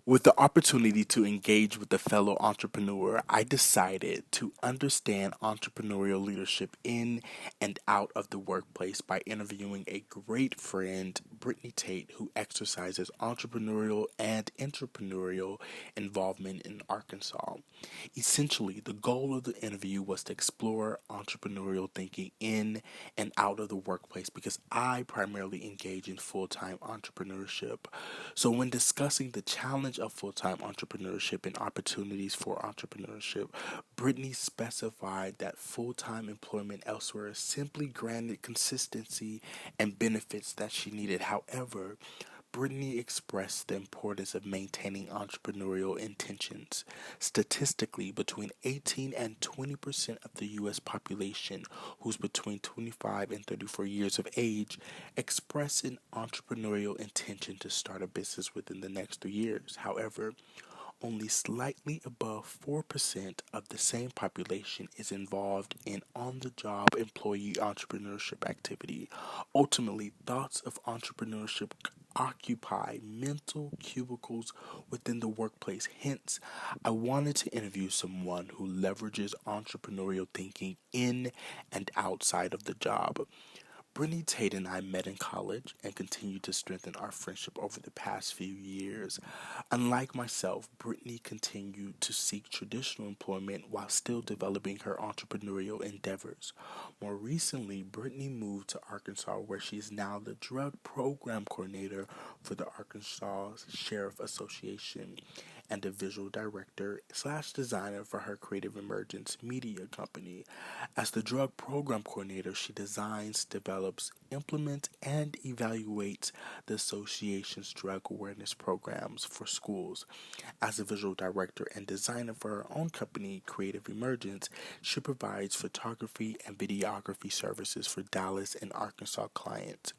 With the opportunity to engage with a fellow entrepreneur, I decided to understand entrepreneurial leadership in and out of the workplace by interviewing a great friend, Brittany Tate, who exercises entrepreneurial and entrepreneurial involvement in Arkansas. Essentially, the goal of the interview was to explore entrepreneurial thinking in and out of the workplace because I primarily engage in full time entrepreneurship. So, when discussing the challenge of full time entrepreneurship and opportunities for entrepreneurship, Brittany specified that full time employment elsewhere simply granted consistency and benefits that she needed. However, Brittany expressed the importance of maintaining entrepreneurial intentions. Statistically, between 18 and 20% of the U.S. population, who's between 25 and 34 years of age, express an entrepreneurial intention to start a business within the next 3 years. However, only slightly above 4% of the same population is involved in on the job employee entrepreneurship activity. Ultimately, thoughts of entrepreneurship occupy mental cubicles within the workplace. Hence, I wanted to interview someone who leverages entrepreneurial thinking in and outside of the job. Brittany Tate and I met in college and continued to strengthen our friendship over the past few years. Unlike myself, Brittany continued to seek traditional employment while still developing her entrepreneurial endeavors. More recently, Brittany moved to Arkansas, where she is now the drug program coordinator for the Arkansas Sheriff Association and a visual director slash designer for her Creative Emergence media company. As the drug program coordinator, she designs, develops, implements, and evaluates the association's drug awareness programs for schools. As a visual director and designer for her own company, Creative Emergence, she provides photography and videography services for Dallas and Arkansas clients.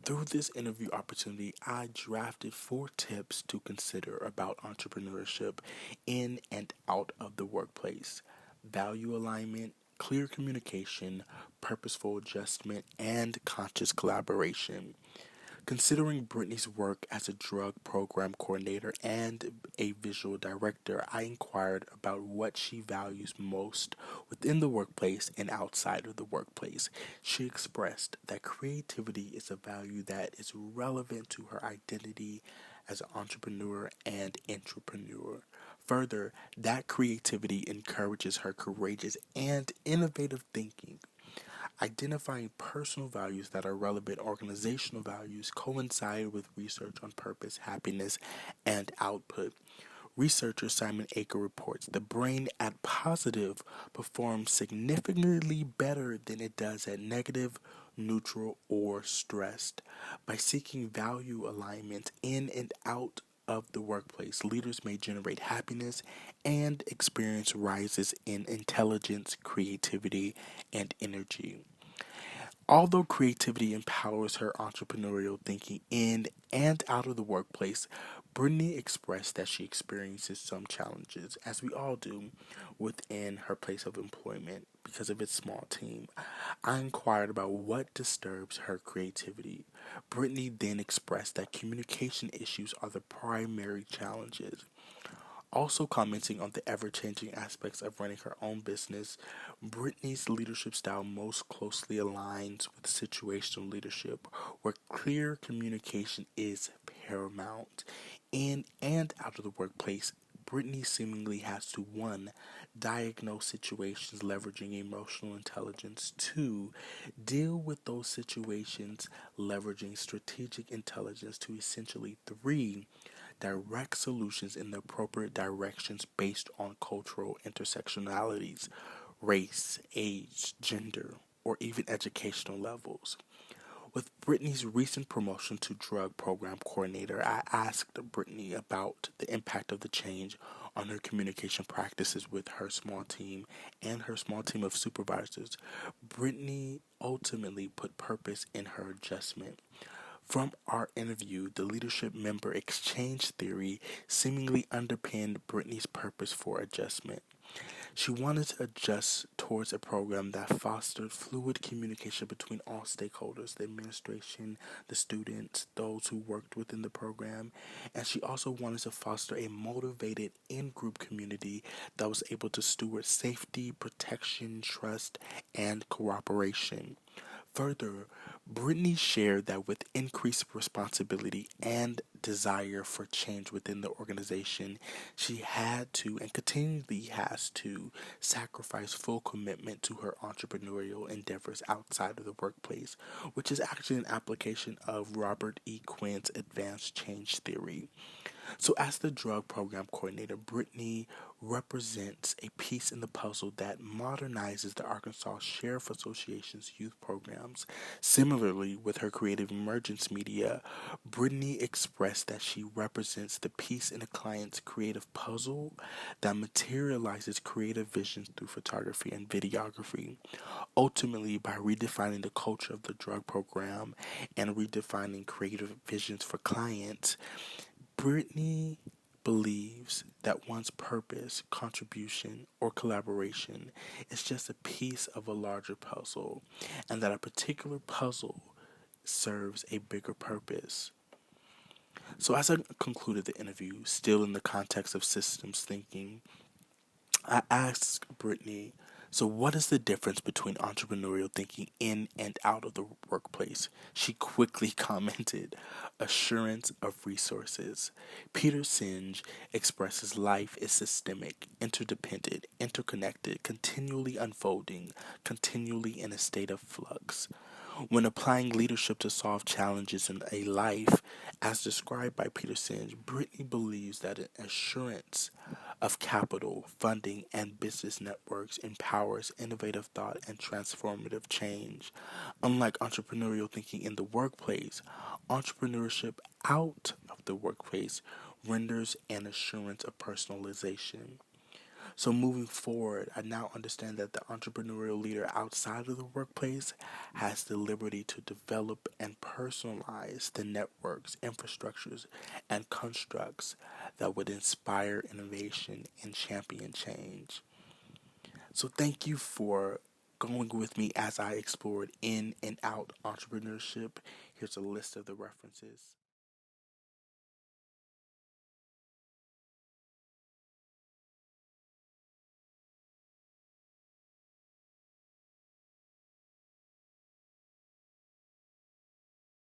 Through this interview opportunity, I drafted 4 tips to consider about entrepreneurship in and out of the workplace: value alignment, clear communication, purposeful adjustment, and conscious collaboration. Considering Brittany's work as a drug program coordinator and a visual director, I inquired about what she values most within the workplace and outside of the workplace. She expressed that creativity is a value that is relevant to her identity as an entrepreneur and entrepreneur. Further, that creativity encourages her courageous and innovative thinking. Identifying personal values that are relevant organizational values coincide with research on purpose, happiness, and output. Researcher Simon Aker reports the brain at positive performs significantly better than it does at negative, neutral, or stressed. By seeking value alignment in and out of the workplace, leaders may generate happiness and experience rises in intelligence, creativity, and energy. Although creativity empowers her entrepreneurial thinking in and out of the workplace, Brittany expressed that she experiences some challenges, as we all do, within her place of employment because of its small team. I inquired about what disturbs her creativity. Brittany then expressed that communication issues are the primary challenges. Also commenting on the ever-changing aspects of running her own business, Brittany's leadership style most closely aligns with situational leadership, where clear communication is paramount. In and out of the workplace, Brittany seemingly has to 1. Diagnose situations leveraging emotional intelligence, 2. Deal with those situations leveraging strategic intelligence, to essentially 3. Direct solutions in the appropriate directions based on cultural intersectionalities, race, age, gender, or even educational levels. With Brittany's recent promotion to drug program coordinator, I asked Brittany about the impact of the change on her communication practices with her small team and her small team of supervisors. Brittany ultimately put purpose in her adjustment. From our interview, the leadership member exchange theory seemingly underpinned Brittany's purpose for adjustment. She wanted to adjust towards a program that fostered fluid communication between all stakeholders, the administration, the students, those who worked within the program, and she also wanted to foster a motivated in group community that was able to steward safety, protection, trust, and cooperation. Further, Brittany shared that with increased responsibility and desire for change within the organization, she had to and continually has to sacrifice full commitment to her entrepreneurial endeavors outside of the workplace, which is actually an application of Robert E. Quinn's advanced change theory. So, as the drug program coordinator, Brittany represents a piece in the puzzle that modernizes the Arkansas Sheriff Association's youth programs. Similarly, with her creative emergence media, Brittany expressed that she represents the piece in a client's creative puzzle that materializes creative visions through photography and videography, ultimately by redefining the culture of the drug program and redefining creative visions for clients. Brittany believes that one's purpose, contribution, or collaboration is just a piece of a larger puzzle, and that a particular puzzle serves a bigger purpose. So, as I concluded the interview, still in the context of systems thinking, I asked Brittany, so what is the difference between entrepreneurial thinking in and out of the workplace? She quickly commented, assurance of resources. Peter Singe expresses life is systemic, interdependent, interconnected, continually unfolding, continually in a state of flux. When applying leadership to solve challenges in a life, as described by Peter Singe, Brittany believes that an assurance of capital, funding, and business networks empowers innovative thought and transformative change. Unlike entrepreneurial thinking in the workplace, entrepreneurship out of the workplace renders an assurance of personalization. So moving forward, I now understand that the entrepreneurial leader outside of the workplace has the liberty to develop and personalize the networks, infrastructures, and constructs that would inspire innovation and champion change. So thank you for going with me as I explored in and out entrepreneurship. Here's a list of the references.